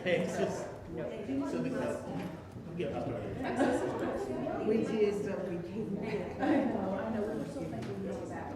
Texas. So the get up We did, but we can't. I know, we were so thankful we know that.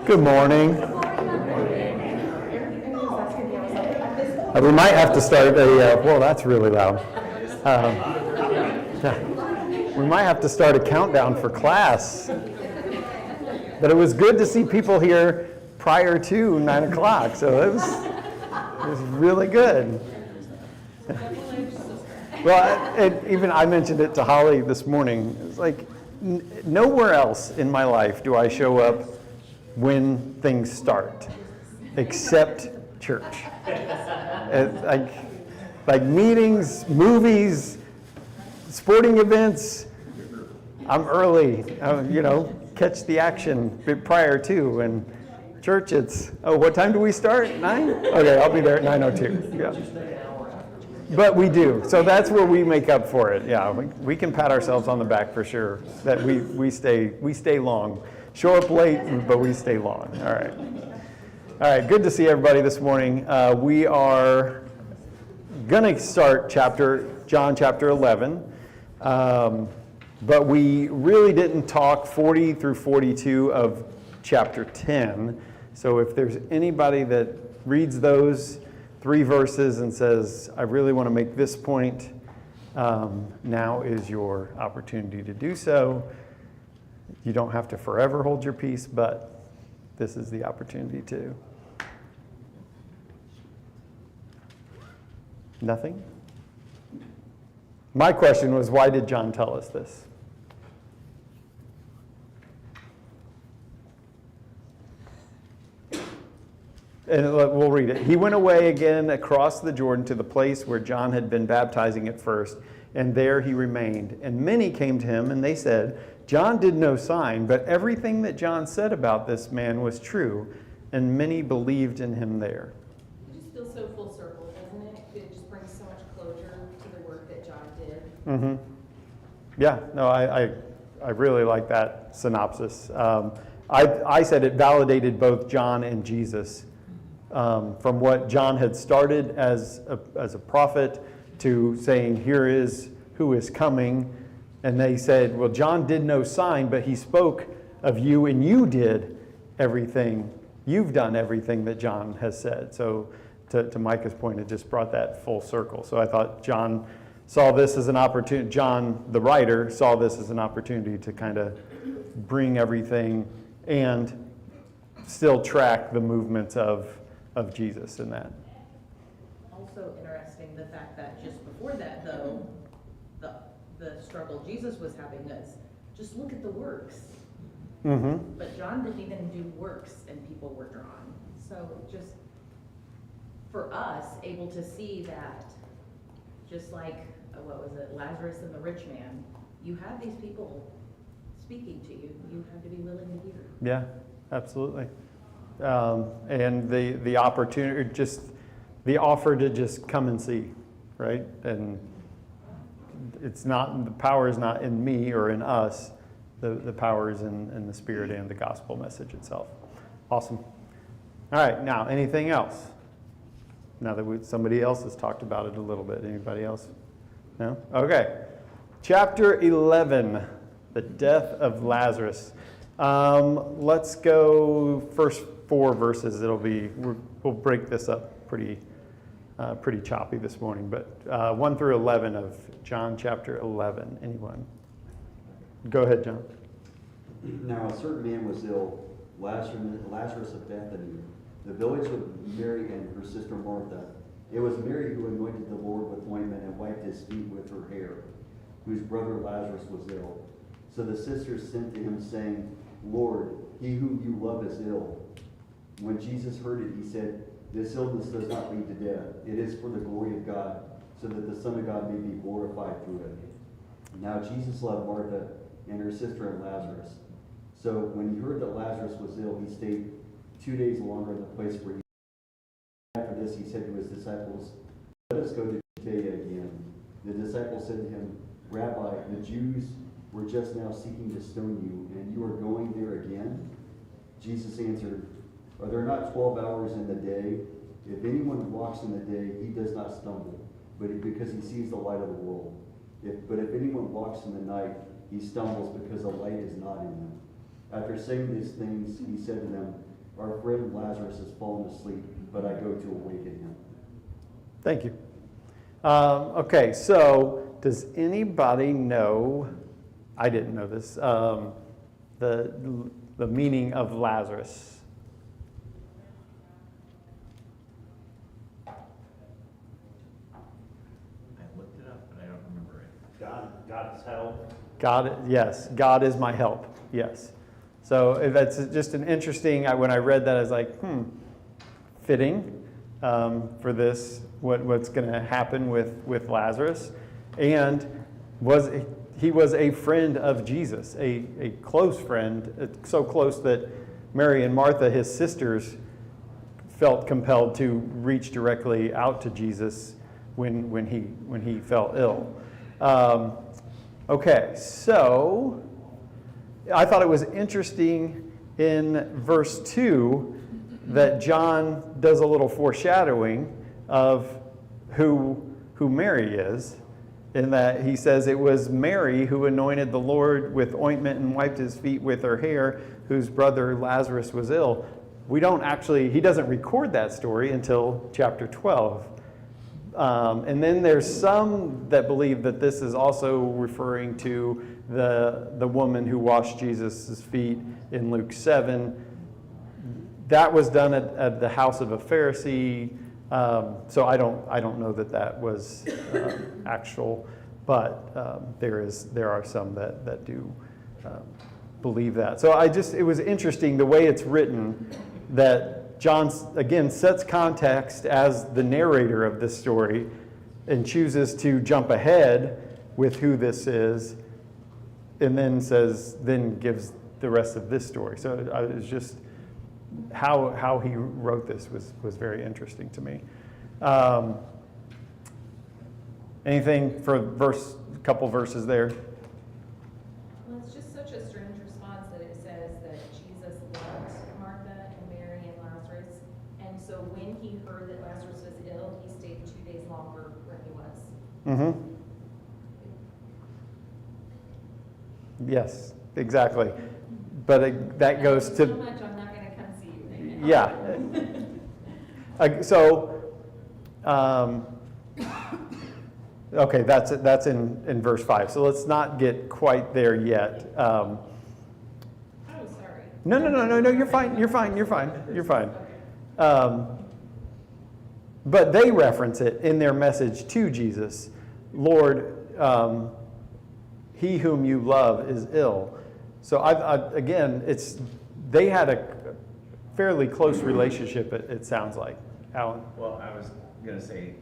Good morning. We might have to start whoa, that's really loud. We might have to start a countdown for class. But it was good to see people here prior to 9 o'clock, so it was really good. Well, even I mentioned it to Holly this morning. It's like, nowhere else in my life do I show up when things start, except church. Like meetings, movies, sporting events, I'm early, catch the action bit prior to. And church, it's, what time do we start? 9? Okay, I'll be there at 9:02. Yeah. But we do. So that's where we make up for it. Yeah, we can pat ourselves on the back for sure that we stay long. Show up late, but we stay long. All right. All right, good to see everybody this morning. We are going to start John chapter 11. But we really didn't talk 40 through 42 of chapter 10. So if there's anybody that reads those 3 verses and says, I really want to make this point, now is your opportunity to do so. You don't have to forever hold your peace, but this is the opportunity to. Nothing? My question was, why did John tell us this? And we'll read it. He went away again across the Jordan to the place where John had been baptizing at first, and there he remained. And many came to him, and they said, John did no sign, but everything that John said about this man was true, and many believed in him there. It just feels so full circle, doesn't it? It just brings so much closure to the work that John did. Mm-hmm. Yeah, no, I really like that synopsis. I said it validated both John and Jesus. From what John had started as a prophet to saying, here is who is coming. And they said, well, John did no sign, but he spoke of you, and you did everything. You've done everything that John has said. So to Micah's point, it just brought that full circle. So I thought John saw this as an opportunity. John, the writer, saw this as an opportunity to kind of bring everything and still track the movements of Jesus in that. Also interesting the fact that just before that, though, the struggle Jesus was having is just look at the works. Mm-hmm. But John didn't even do works, and people were drawn. So just for us, able to see that, just like Lazarus and the rich man, you have these people speaking to you. You have to be willing to hear. Yeah, absolutely. And the opportunity, just the offer to just come and see, right? And it's not, the power is not in me or in us. The power is in the Spirit and the gospel message itself. Awesome. All right, now, anything else? Now that somebody else has talked about it a little bit. Anybody else? No? Okay. Chapter 11, the death of Lazarus. Let's go first 4 verses. We'll break this up pretty choppy this morning, but 1 through 11 of John chapter 11. Anyone? Go ahead, John. Now a certain man was ill, Lazarus of Bethany, the village of Mary and her sister Martha. It was Mary who anointed the Lord with ointment and wiped his feet with her hair, whose brother Lazarus was ill. So the sisters sent to him, saying, Lord, he whom you love is ill. When Jesus heard it, he said, this illness does not lead to death. It is for the glory of God, so that the Son of God may be glorified through it. Now Jesus loved Martha and her sister and Lazarus. So when he heard that Lazarus was ill, he stayed 2 days longer in the place where he was. After this, he said to his disciples, let us go to Judea again. The disciples said to him, Rabbi, the Jews were just now seeking to stone you, and you are going there again? Jesus answered, are there not 12 hours in the day? If anyone walks in the day, he does not stumble, because he sees the light of the world. But if anyone walks in the night, he stumbles because the light is not in him. After saying these things, he said to them, our friend Lazarus has fallen asleep, but I go to awaken him. Thank you. Okay, so does anybody know, I didn't know this, the meaning of Lazarus? I looked it up, but I don't remember it. God's help. Yes, God is my help. Yes. So that's just an interesting, when I read that, I was like, fitting for this, what's going to happen with Lazarus. And he was a friend of Jesus, a close friend, so close that Mary and Martha, his sisters, felt compelled to reach directly out to Jesus when he fell ill. Okay, so I thought it was interesting in verse 2 that John does a little foreshadowing of who Mary is, in that he says it was Mary who anointed the Lord with ointment and wiped his feet with her hair, whose brother Lazarus was ill. He doesn't record that story until chapter 12. And then there's some that believe that this is also referring to the woman who washed Jesus' feet in Luke 7. That was done at the house of a Pharisee. So I don't know that was actual, but there are some that do believe that. So it was interesting the way it's written, that John again sets context as the narrator of this story and chooses to jump ahead with who this is, and then gives the rest of this story. So it was just how he wrote this was very interesting to me. Anything for a couple verses there? Well, it's just such a strange response that it says that Jesus loved Martha and Mary and Lazarus. And so when he heard that Lazarus was ill, he stayed 2 days longer where he was. Mm-hmm. Yes, exactly. But that goes to... So much, I'm not going to come see you. Yeah. Okay, that's in verse 5. So let's not get quite there yet. Oh, sorry. No, you're fine. But they reference it in their message to Jesus. Lord, he whom you love is ill. So again, they had a fairly close relationship, it sounds like. Alan? Well, I was going to say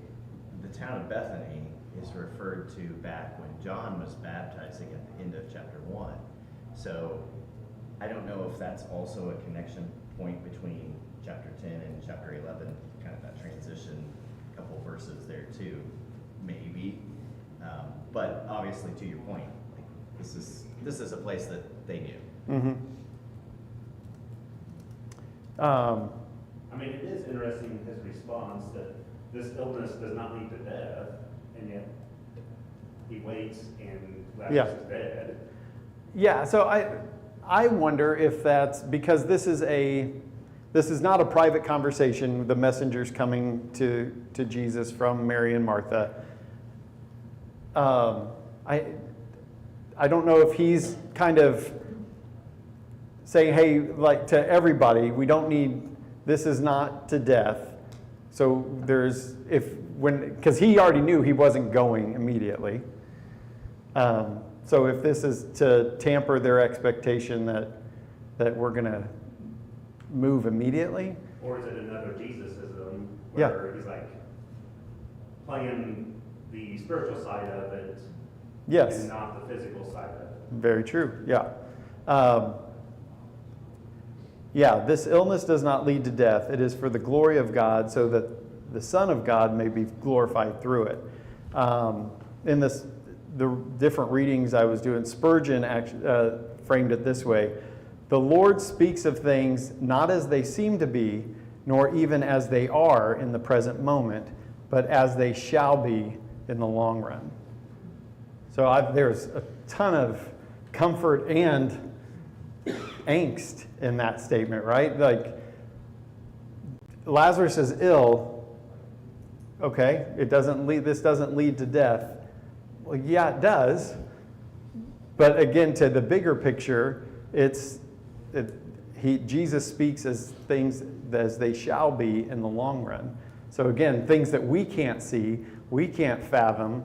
the town of Bethany is referred to back when John was baptizing at the end of chapter 1. So I don't know if that's also a connection point between chapter 10 and chapter 11, kind of that transition, a couple verses there too, maybe. But obviously, to your point, like, this is a place that they knew. Mm-hmm. I mean, it is interesting his response that this illness does not lead to death, and yet he waits and Lazarus is dead. Yeah, so I wonder if that's because this is not a private conversation, the messengers coming to Jesus from Mary and Martha. I don't know if he's kind of saying, hey, like to everybody, this is not to death. So because he already knew he wasn't going immediately. So if this is to tamper their expectation that we're going to move immediately. Or is it another Jesusism where he's like playing the spiritual side of it, Yes. and not the physical side of it? Very true, yeah. This illness does not lead to death. It is for the glory of God, so that the Son of God may be glorified through it. In the different readings I was doing, Spurgeon framed it this way: the Lord speaks of things not as they seem to be, nor even as they are in the present moment, but as they shall be in the long run. So there's a ton of comfort and angst in that statement, right? Like, Lazarus is ill. Okay, this doesn't lead to death. Well, yeah, it does. But again, to the bigger picture, Jesus speaks as things as they shall be in the long run. So again, things that we can't see, we can't fathom,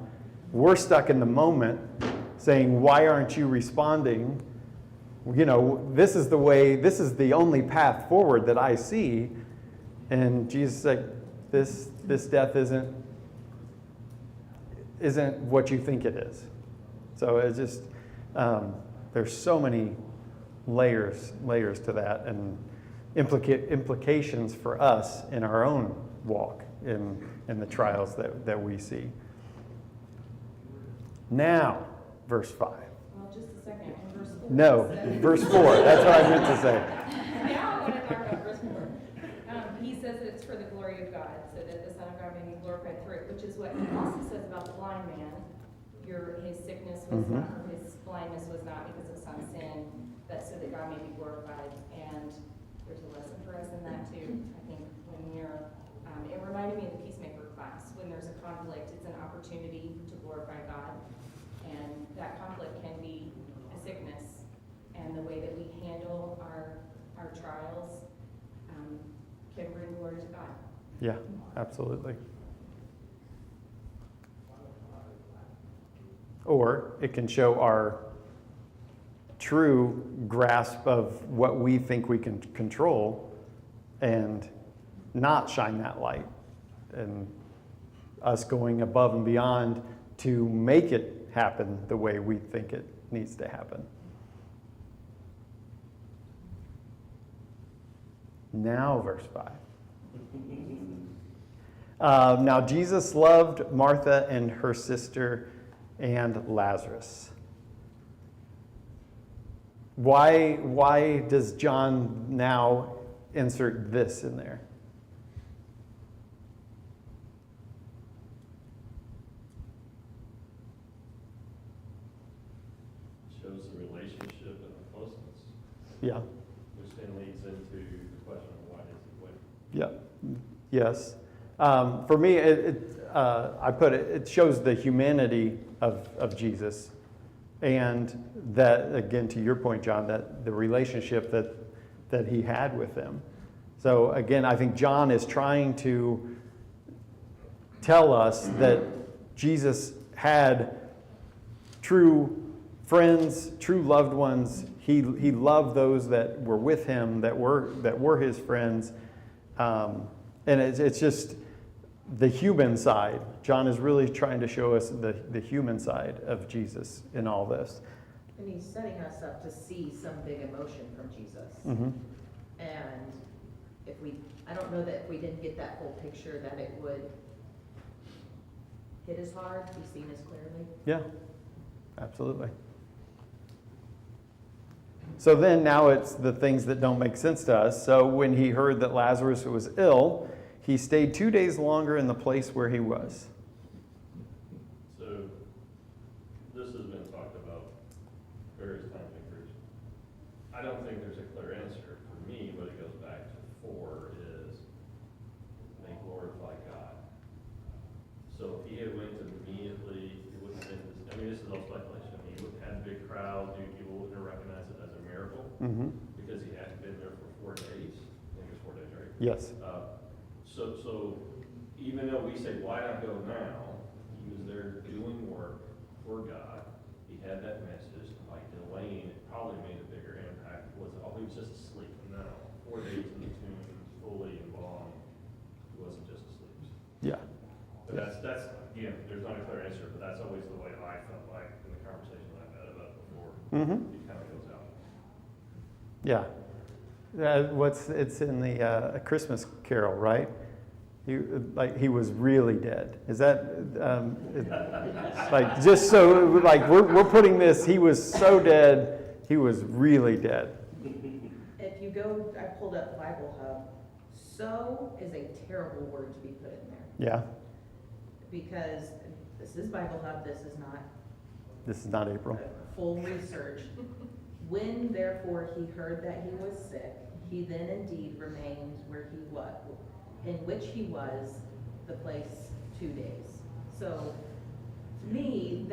we're stuck in the moment. saying, why aren't you responding? You know, this is the way, this is the only path forward that I see. And Jesus said, this death isn't what you think it is. So it's just, there's so many layers to that, and implications for us in our own walk in the trials that we see. Now, verse 5. Well, just a second, in verse 4. No, it says- verse 4. That's what I meant to say. Now I want to talk about verse 4. He says that it's for the glory of God, so that the Son of God may be glorified through it, which is what he also says about the blind man. His sickness was not, or his blindness was not because of some sin, but so that God may be glorified. And there's a lesson for us in that too. I think when it reminded me of the peacemaker class. When there's a conflict, it's an opportunity to glorify God. And that conflict can be a sickness. And the way that we handle our trials can bring glory to God. Yeah, absolutely. Or it can show our true grasp of what we think we can control and not shine that light, and us going above and beyond to make it happen the way we think it needs to happen. Now, verse 5. Now Jesus loved Martha and her sister and Lazarus. Why does John now insert this in there? Shows the relationship and the closeness, Yeah. which then leads into the question of why does he wait? Yeah. Yes. For me, I put it. It shows the humanity of Jesus, and that, again, to your point, John, that the relationship that he had with them. So again, I think John is trying to tell us that Jesus had true friends, true loved ones. He loved those that were with him, that were his friends, and it's just the human side. John is really trying to show us the human side of Jesus in all this. And he's setting us up to see some big emotion from Jesus. Mm-hmm. And I don't know that if we didn't get that whole picture, that it would hit as hard, be seen as clearly. Yeah, absolutely. So then now it's the things that don't make sense to us. So when he heard that Lazarus was ill, he stayed 2 days longer in the place where he was. So, this has been talked about various times in preaching. I don't think there's a clear answer. For me, what it goes back to for is, they glorify God. So if he had went immediately, it wouldn't have been, this is all speculation. He wouldn't have had a big crowd, people wouldn't have recognized it as a miracle, Mm-hmm. because he hadn't been there for 4 days. I think it's 4 days, right? Yes. So even though we say, why not go now? He was there doing work for God. He had that message. By delaying, it probably made a bigger impact. He was just asleep. No, 4 days in the tomb, fully embalmed. He wasn't just asleep. Yeah. But that's again, there's not a clear answer, but that's always the way I felt like in the conversation I've had about it before. Mm-hmm. It kind of goes out. Yeah. It's in the Christmas Carol, right? He was really dead. Is that just so we're putting this? He was so dead. He was really dead. If you go, I pulled up Bible Hub. So is a terrible word to be put in there, Yeah. because this is Bible Hub. This is not April. full research. When therefore he heard that he was sick, he then indeed remained where he was, in which he was, the place 2 days. So to me,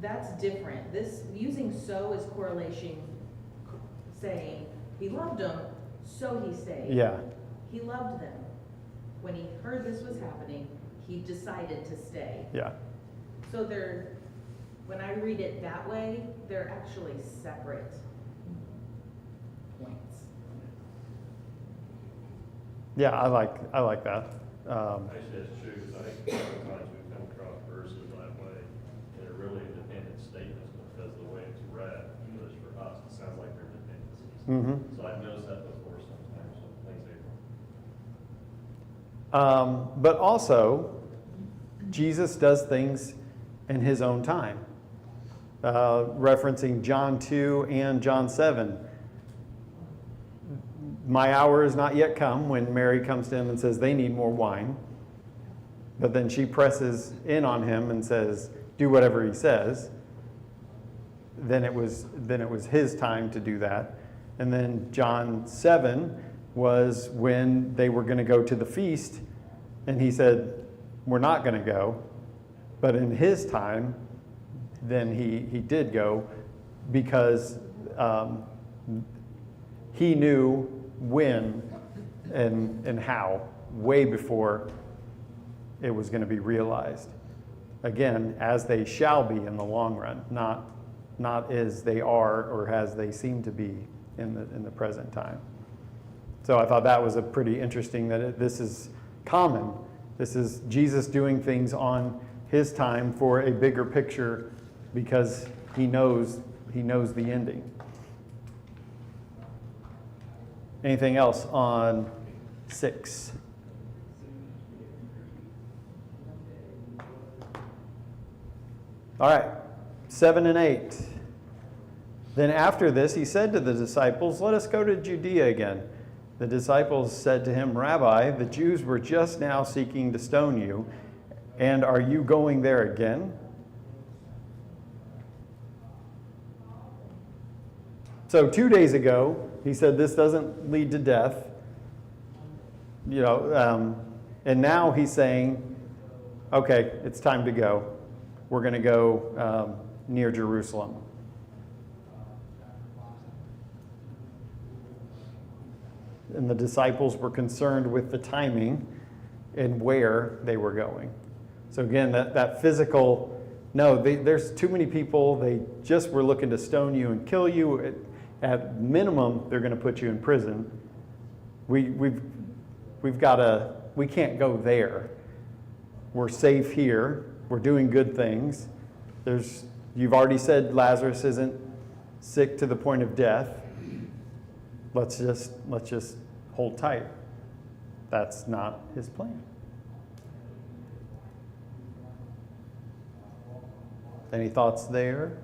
that's different. This using so as correlation, saying he loved them, so he stayed. Yeah. He loved them. When he heard this was happening, he decided to stay. Yeah. So when I read it that way, they're actually separate points. Yeah, I like that. Actually, that's true, because I think sometimes we come across verses that way, and they're really independent statements, because the way it's read, English for us, it sounds like they're dependencies. Mhm. So I've noticed that before sometimes, so thanks, April. But also, Jesus does things in his own time. Referencing John 2 and John 7. My hour is not yet come, when Mary comes to him and says they need more wine. But then she presses in on him and says, do whatever he says. Then it was his time to do that. And then John 7 was when they were going to go to the feast, and he said, we're not going to go. But in his time, then he did go, because he knew when and how, way before it was going to be realized. Again, as they shall be in the long run, not as they are or as they seem to be in the present time. So I thought that was a pretty interesting, that this is common. This is Jesus doing things on his time for a bigger picture, because he knows the ending. Anything else on 6? All right, 7 and 8. Then after this, he said to the disciples, let us go to Judea again. The disciples said to him, Rabbi, the Jews were just now seeking to stone you, and are you going there again? So 2 days ago, he said this doesn't lead to death. And now he's saying, okay, it's time to go. We're going to go near Jerusalem. And the disciples were concerned with the timing and where they were going. So again, that physical, there's too many people. They just were looking to stone you and kill you. At minimum, they're going to put you in prison. We can't go there. We're safe here. We're doing good things. You've already said Lazarus isn't sick to the point of death. Let's just hold tight. That's not his plan. Any thoughts there?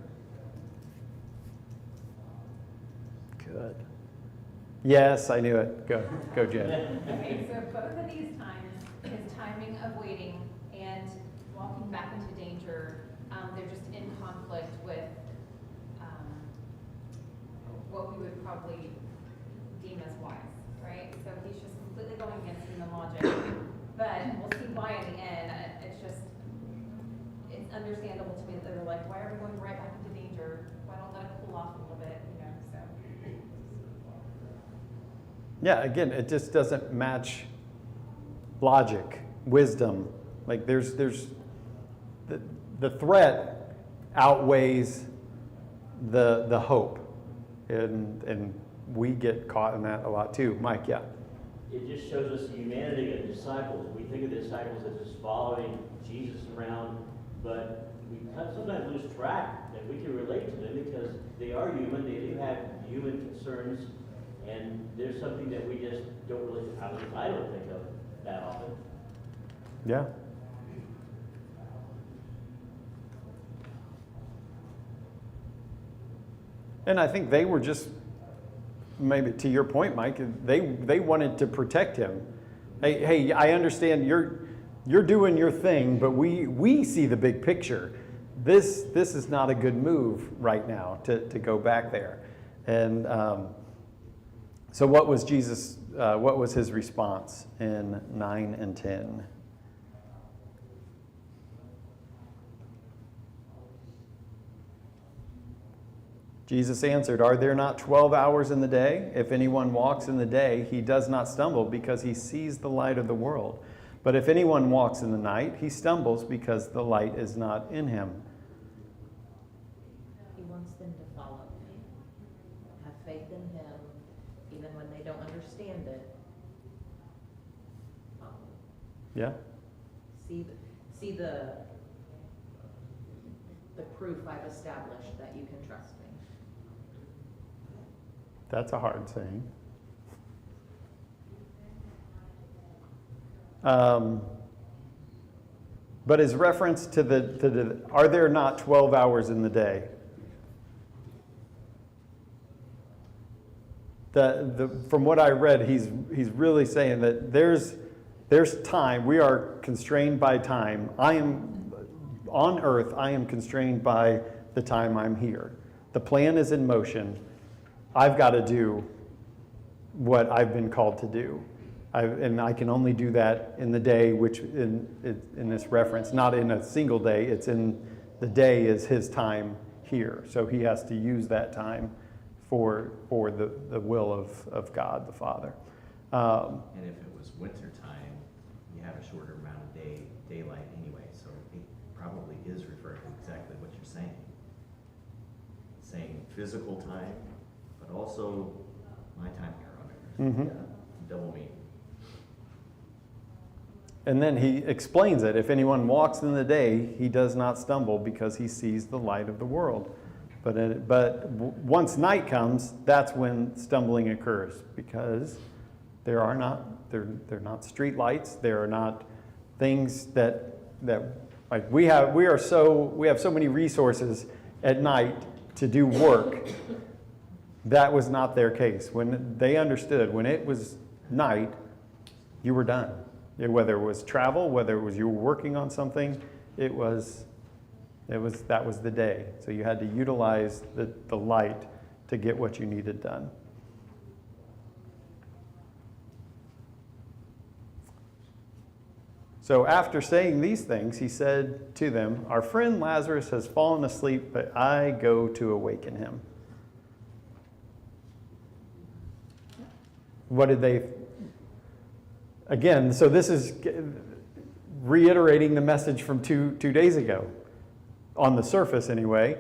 Good. Yes, I knew it. Go, Jen. Okay, so both of these times, his timing of waiting and walking back into danger, they're just in conflict with what we would probably deem as wise, right? So he's just completely going against human logic, but we'll see why in the end. It's understandable to me that they're like, why are we going right back into danger? Why don't let it cool off a little bit, so. Yeah, again, it just doesn't match logic, wisdom. Like there's the threat outweighs the hope, and we get caught in that a lot too. Mike, yeah. It just shows us the humanity of the disciples. We think of the disciples as just following Jesus around, but we sometimes lose track that we can relate to them because they are human. They do have human concerns, and there's something that we just don't really, at least I don't think of that often. Yeah. And I think they were just, maybe to your point, Mike, they wanted to protect him. Hey, I understand you're doing your thing, but we see the big picture. This is not a good move right now to go back there. And so what was his response in 9 and 10? Jesus answered, "Are there not 12 hours in the day? If anyone walks in the day, he does not stumble because he sees the light of the world. But if anyone walks in the night, he stumbles because the light is not in him." Yeah. See the proof I've established that you can trust me. That's a hard saying. But his reference to the are there not 12 hours in the day? From what I read, he's really saying that there's time. We are constrained by time. I am on earth. I am constrained by the time I'm here. The plan is in motion. I've got to do what I've been called to do. And I can only do that in the day, which in this reference, not in a single day, it's in the day is his time here. So he has to use that time for the will of God the Father. And if it was winter time, you have a shorter amount of daylight anyway, so it probably is referring to exactly what you're saying. Saying physical time, but also my time here on earth. Mhm. Yeah, double meaning. And then he explains it. If anyone walks in the day, he does not stumble because he sees the light of the world. But once night comes, that's when stumbling occurs, because they're not street lights. There are not things that like we have so many resources at night to do work. That was not their case. When they understood, when it was night, you were done. Whether it was travel, whether it was you were working on something, that was the day. So you had to utilize the light to get what you needed done. So after saying these things, he said to them, "Our friend Lazarus has fallen asleep, but I go to awaken him." What did they... Again, so this is reiterating the message from two days ago. On the surface, anyway.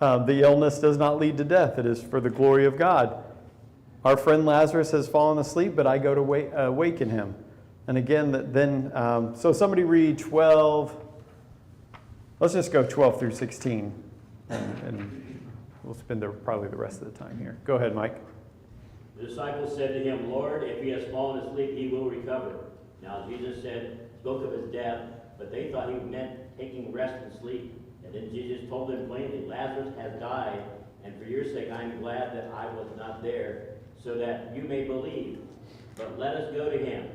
The illness does not lead to death. It is for the glory of God. Our friend Lazarus has fallen asleep, but I go to awaken him. And again, so somebody read 12. Let's just go 12 through 16. And we'll spend probably the rest of the time here. Go ahead, Mike. The disciples said to him, "Lord, if he has fallen asleep, he will recover." Now Jesus spoke of his death, but they thought he meant taking rest and sleep. And then Jesus told them plainly, "Lazarus has died, and for your sake I am glad that I was not there, so that you may believe. But let us go to him."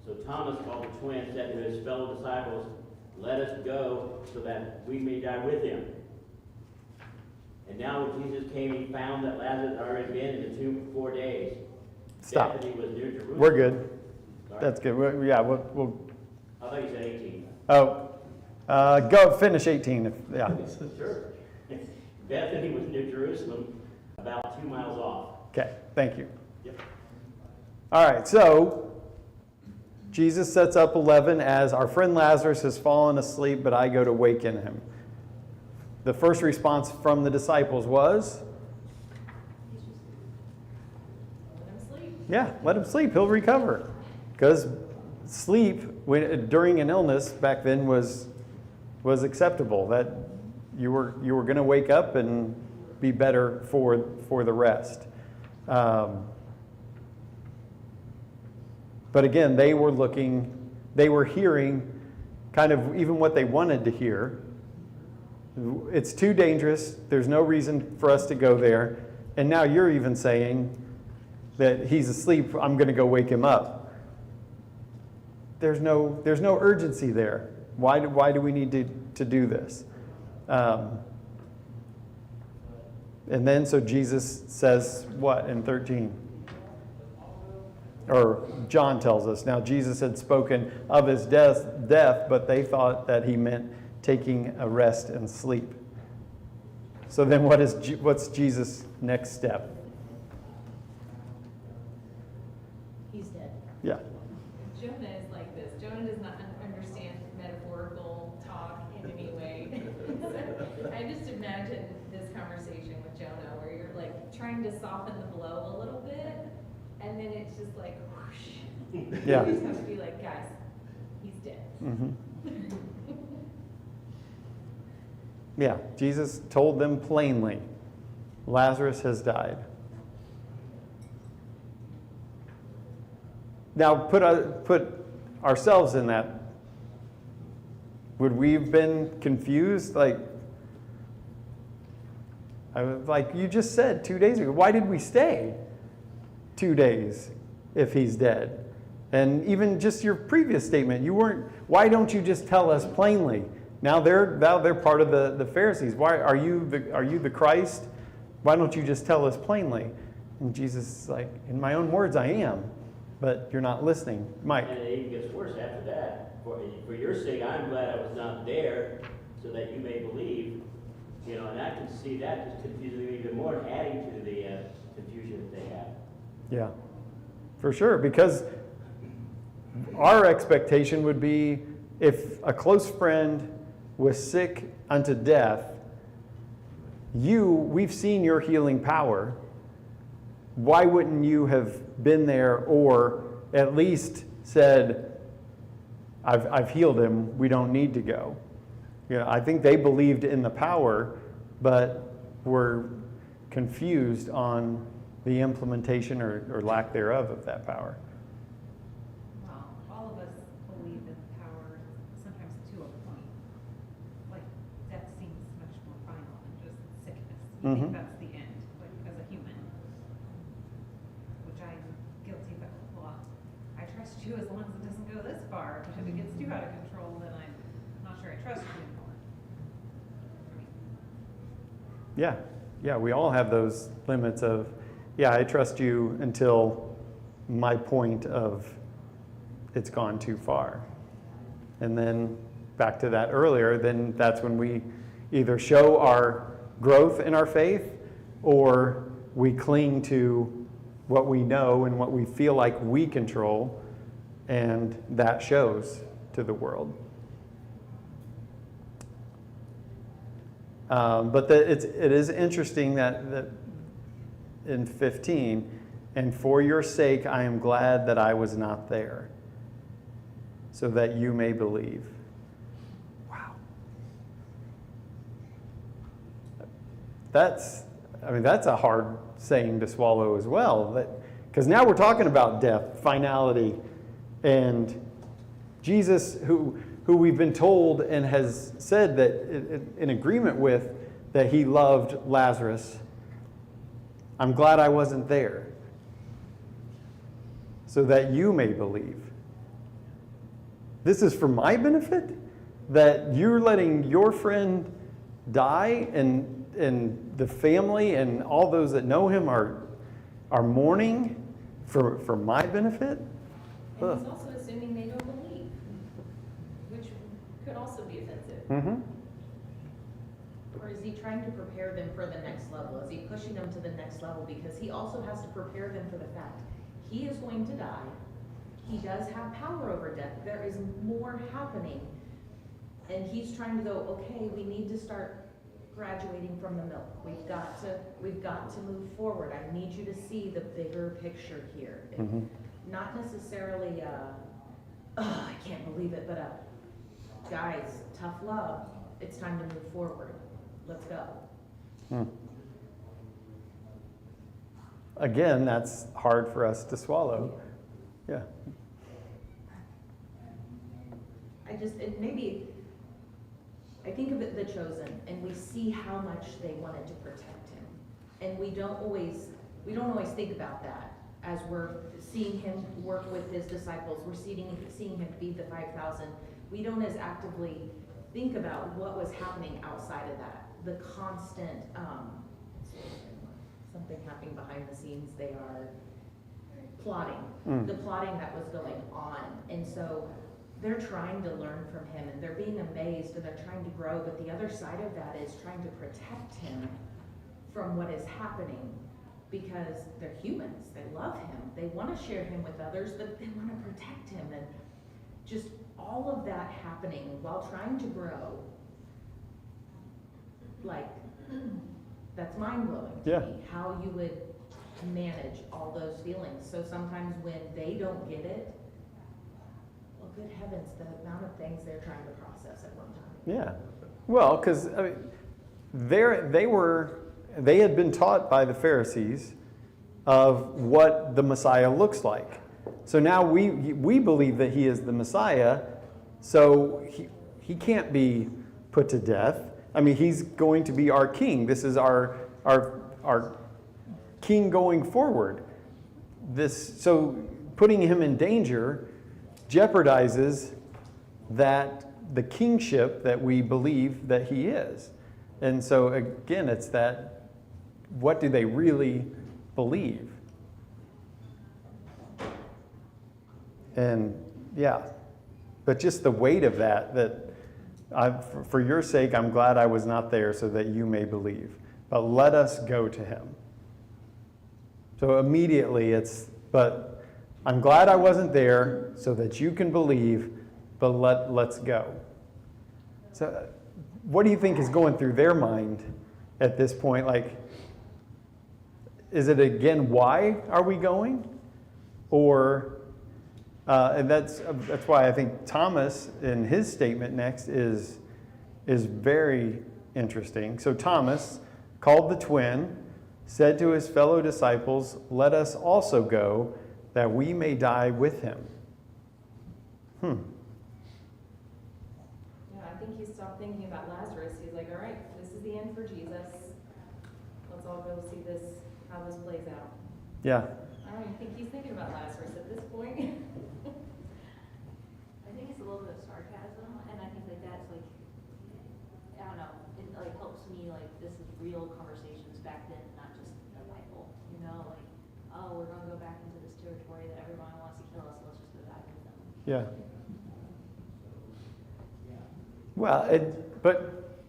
So Thomas, called the twin, said to his fellow disciples, "Let us go so that we may die with him." And now when Jesus came, he found that Lazarus had already been in the tomb for 4 days. Stop. Bethany was near Jerusalem. We're good. Sorry. That's good. We'll I thought you said 18. go finish 18. Yeah. Sure. Bethany was near Jerusalem, about 2 miles off. Okay, thank you. Yep. All right, so Jesus sets up 11 as our friend Lazarus has fallen asleep, but I go to waken him. The first response from the disciples was, Let him sleep. yeah, let him sleep. He'll recover. Because sleep during an illness back then was acceptable. That you were going to wake up and be better for the rest. But again, they were hearing kind of even what they wanted to hear. It's too dangerous. There's no reason for us to go there. And now you're even saying that he's asleep. I'm going to go wake him up. There's no urgency there. Why do we need to do this? And then so Jesus says what in 13? Or John tells us, now Jesus had spoken of his death, but they thought that he meant taking a rest and sleep. So then what's Jesus' next step? He's dead. Yeah. Jonah is like this. Jonah does not understand metaphorical talk in any way. So I just imagine this conversation with Jonah where you're like trying to soften the blow a little bit, and then it's just like whoosh. Yeah. You just have to be like, guys, he's dead. Mhm. Yeah, Jesus told them plainly, Lazarus has died. Now, put ourselves in that. Would we have been confused? Like you just said 2 days ago, why did we stay 2 days if he's dead? And even just your previous statement, why don't you just tell us plainly? Now they're part of the Pharisees. Why are you the Christ? Why don't you just tell us plainly? And Jesus is like, in my own words, I am, but you're not listening. Mike. And it even gets worse after that. For your sake, I'm glad I was not there, so that you may believe. And I can see that just confusing them even more, adding to the confusion that they have. Yeah, for sure. Because our expectation would be if a close friend was sick unto death, we've seen your healing power. Why wouldn't you have been there or at least said, I've healed him, we don't need to go? I think they believed in the power, but were confused on the implementation or lack thereof of that power. Well, all of us believe in power, sometimes to a point. Like, death seems much more final than just sickness. You think that's the end, like, as a human. Which I'm guilty of. Well, I trust you as long as it doesn't go this far. But if it gets too out of control, then I'm not sure I trust you anymore. Yeah, we all have those limits of, I trust you until my point of it's gone too far. And then back to that earlier, then that's when we either show our growth in our faith or we cling to what we know and what we feel like we control, and that shows to the world. But it is interesting that in 15, and for your sake I am glad that I was not there, so that you may believe. Wow. That's a hard saying to swallow as well. Because now we're talking about death, finality, and Jesus, who we've been told and has said that in agreement with that he loved Lazarus. I'm glad I wasn't there, so that you may believe. This is for my benefit, that you're letting your friend die and the family and all those that know him are mourning for my benefit? And he's also assuming they don't believe, which could also be offensive. Mm-hmm. Or is he trying to prepare them for the next level? Is he pushing them to the next level? Because he also has to prepare them for the fact he is going to die. He does have power over death. There is more happening. And he's trying to go, okay, we need to start graduating from the milk. We've got to move forward. I need you to see the bigger picture here. Mm-hmm. Not necessarily, I can't believe it, but guys, tough love. It's time to move forward. Let's go. Again, that's hard for us to swallow. Yeah. I think of it, the chosen, and we see how much they wanted to protect him. And we don't always think about that as we're seeing him work with his disciples. We're seeing him feed the 5,000. We don't as actively think about what was happening outside of that. The constant, something happening behind the scenes. They are plotting, the plotting that was going on. And so they're trying to learn from him, and they're being amazed, and they're trying to grow. But the other side of that is trying to protect him from what is happening, because they're humans. They love him. They want to share him with others, but they want to protect him. And just all of that happening while trying to grow, like, that's mind-blowing to me, how you would manage all those feelings. So sometimes when they don't get it, Well, good heavens, the amount of things they're trying to process at one time. Yeah. Well, because I mean, they had been taught by the Pharisees of what the Messiah looks like. So now we believe that he is the Messiah, so he can't be put to death. I mean, he's going to be our king. This is our king going forward. So putting him in danger jeopardizes the kingship that we believe that he is. And so again, it's that, what do they really believe? And yeah, but just the weight of that for your sake, I'm glad I was not there so that you may believe. But let us go to him. So immediately but I'm glad I wasn't there so that you can believe, but let's go. So what do you think is going through their mind at this point? Like, is it again, why are we going? Or, and that's why I think Thomas in his statement next is very interesting. So Thomas, called the twin, said to his fellow disciples, "Let us also go, that we may die with him." Yeah, I think he stopped thinking about Lazarus. He's like, all right, this is the end for Jesus. Let's all go see how this plays out. Yeah. I don't even think he's thinking about Lazarus at this point. I think it's a little bit of sarcasm, and I think like that's like, I don't know, it like helps me like this is real conversations back then, not just the Bible, you know, like, oh, we're gonna go back into this territory that everyone wants to kill us, so let's just go die with them. Yeah. Well, but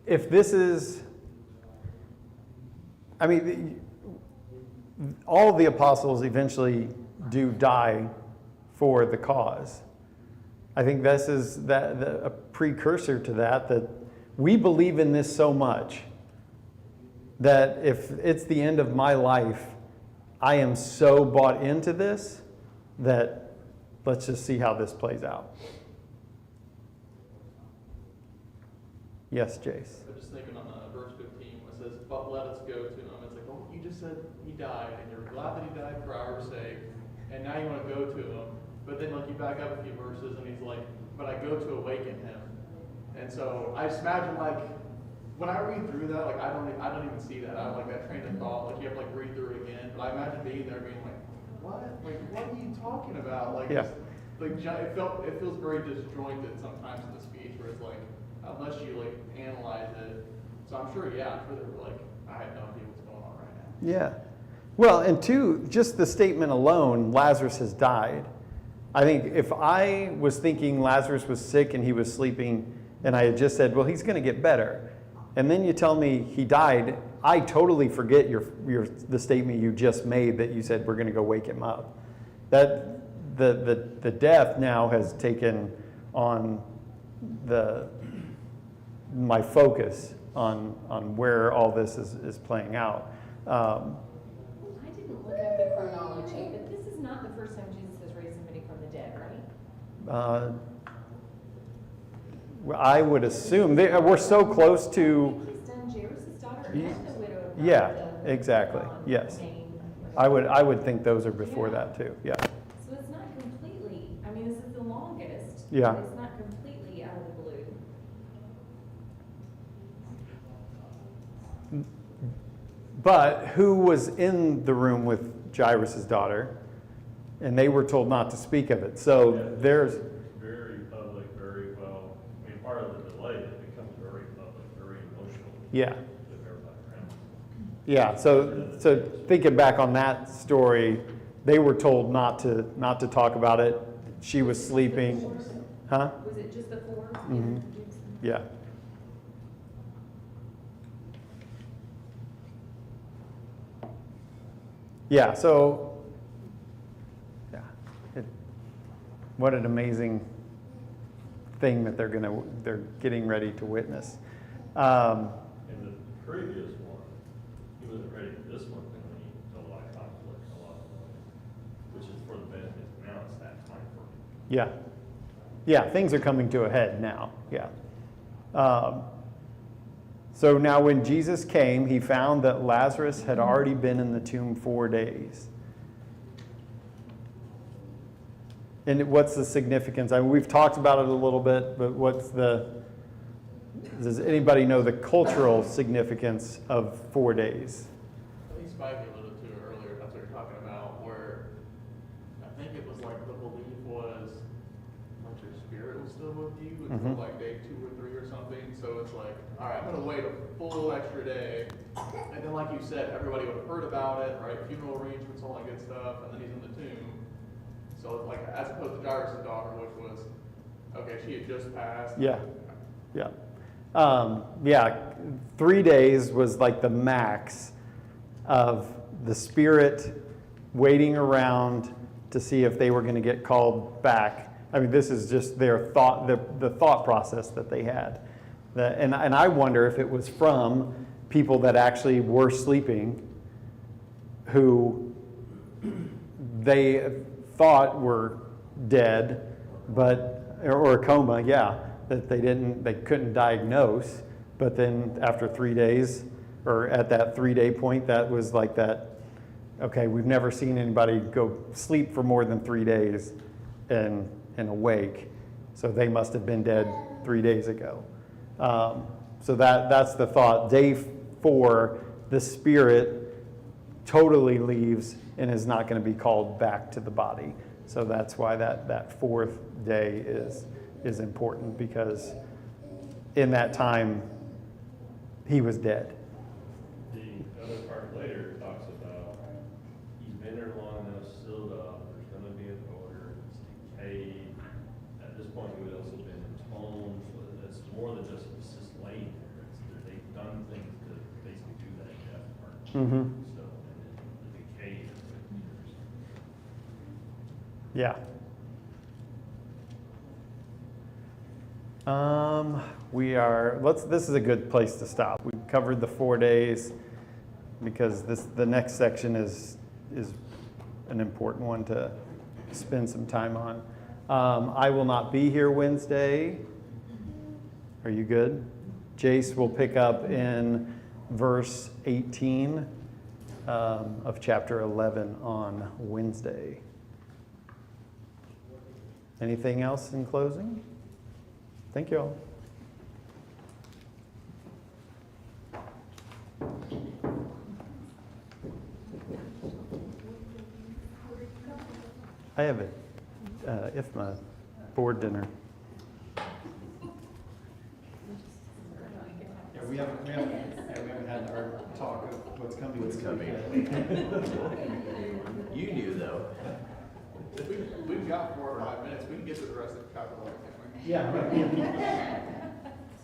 if this is, I mean, all the apostles eventually do die for the cause. I think this is a precursor to that we believe in this so much that if it's the end of my life, I am so bought into this that let's just see how this plays out. Yes, Jace. I'm just thinking on verse 15 when it says, "But let us go to him." It's like, well, you just said he died, and you're glad that he died for our sake, and now you want to go to him. But then, like, you back up a few verses, and he's like, "But I go to awaken him." And so I just imagine, like, when I read through that, like, I don't even see that. I don't like that train of thought. Like, you have to like read through it again. But I imagine being there, being like, "What? Like, what are you talking about?" Like, Yeah. like it feels very disjointed sometimes in the speech, where it's like, unless you like analyze it. So I'm sure they were like, I have no idea what's going on right now. Yeah. Well, and two, just the statement alone, Lazarus has died. I think if I was thinking Lazarus was sick and he was sleeping, and I had just said, well, he's going to get better, and then you tell me he died, I totally forget the statement you just made that you said we're going to go wake him up. That the death now has taken on my focus on where all this is playing out. I didn't look at the chronology, but this is not the first time Jesus has raised somebody from the dead, right? I would assume we're so close I to. think he's done Jairus' daughter and the widow of Yeah, Nain, exactly. Yes, Nain. I would think those are before that too. Yeah. So it's not completely. I mean, this is the longest. Yeah. But it's not completely out of the blue. But who was in the room with Jairus' daughter, and they were told not to speak of it. So Yeah, there's. Very public, very well. I mean, part of the delay, it becomes very public, very emotional. Yeah. With everybody around. Yeah. So thinking back on that story, they were told not to talk about it. She was sleeping. Huh? Was it just the four? Mhm. Yeah. Yeah, so, yeah, what an amazing thing that they're getting ready to witness. In the previous one, he wasn't ready for this one, and he a lot of conflict, a lot of noise, which is for the benefit. Now it's that time for him. Yeah. Yeah, things are coming to a head now. Yeah. So now when Jesus came, he found that Lazarus had already been in the tomb 4 days. And what's the significance? I mean, we've talked about it a little bit, but does anybody know the cultural significance of 4 days? I think Spike alluded to it earlier, that's what you're talking about, where I think it was like the belief was like your spirit was still with you until like day 2 or 3 or something. So it's like, all right, I'm gonna wait a full extra day, and then like you said, everybody would have heard about it, right? Funeral arrangements, all that good stuff, and then he's in the tomb. So it's like, as opposed to Jairus' daughter, which was, okay, she had just passed. Yeah. Yeah. 3 days was like the max of the spirit waiting around to see if they were going to get called back. I mean, this is just their thought, the thought process that they had. And I wonder if it was from people that actually were sleeping, who they thought were dead, or a coma, that they couldn't diagnose. But then after 3 days, or at that 3-day point, that was like that, okay, we've never seen anybody go sleep for more than 3 days and awake. So they must have been dead 3 days ago. So that's the thought. Day 4, the spirit totally leaves and is not going to be called back to the body. So that's why that 4th day is important, because in that time he was dead. The other part later talks about he's been there long enough, sealed up, there's gonna be an odor, it's decayed. At this point, he would also been entombed, so it's more than just laying there. They've done things to basically do that death part. Mm-hmm. So, and then the decay is what years. Yeah. This is a good place to stop. We've covered the 4 days, because the next section is an important one to spend some time on. I will not be here Wednesday. Are you good? Jace will pick up in verse 18 of chapter 11 on Wednesday. Anything else in closing? Thank you all. I have a IFMA board dinner. Yeah, we haven't had our talk of what's coming. What's coming. You knew, though. We've got 4 or 5 minutes, we can get to the rest of the capital. Yeah.